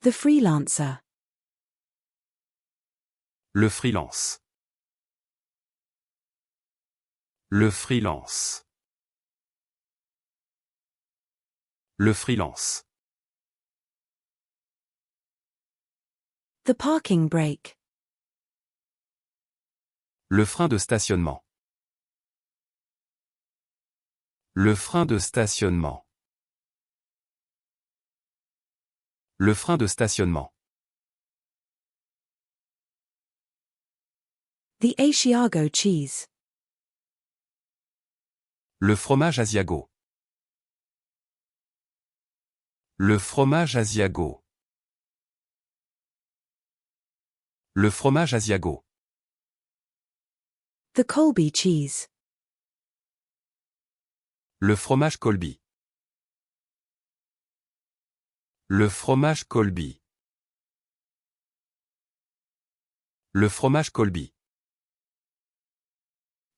The freelancer. Le freelance. Le freelance. Le freelance. The parking brake. Le frein de stationnement. Le frein de stationnement. Le frein de stationnement. The Asiago cheese. Le fromage Asiago. Le fromage Asiago. Le fromage Asiago. The Colby cheese. Le fromage Colby. Le fromage Colby. Le fromage Colby.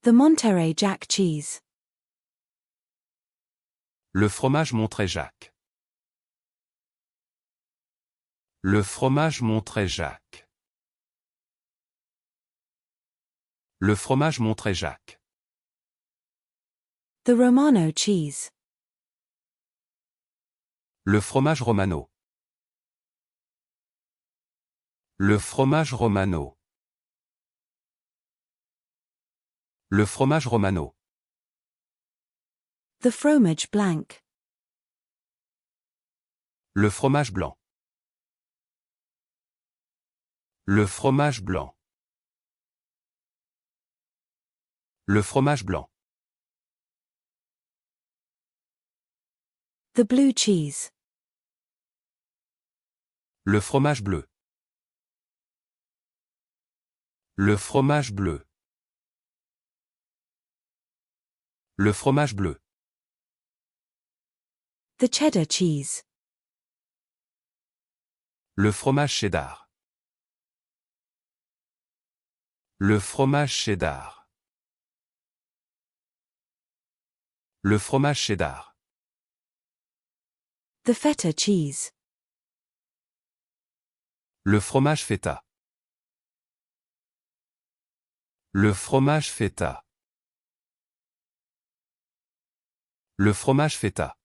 The Monterey Jack cheese. Le fromage Monterey-Jack. Le fromage Monterey-Jack. Le fromage Monterey-Jack. The Romano cheese. Le fromage Romano. Le fromage Romano. Le fromage Romano. The fromage blanc. Le fromage blanc. Le fromage blanc. Le fromage blanc. The blue cheese. Le fromage bleu. Le fromage bleu. Le fromage bleu. The cheddar cheese. Le fromage cheddar. Le fromage cheddar. Le fromage cheddar. The feta cheese. Le fromage feta. Le fromage feta. Le fromage feta.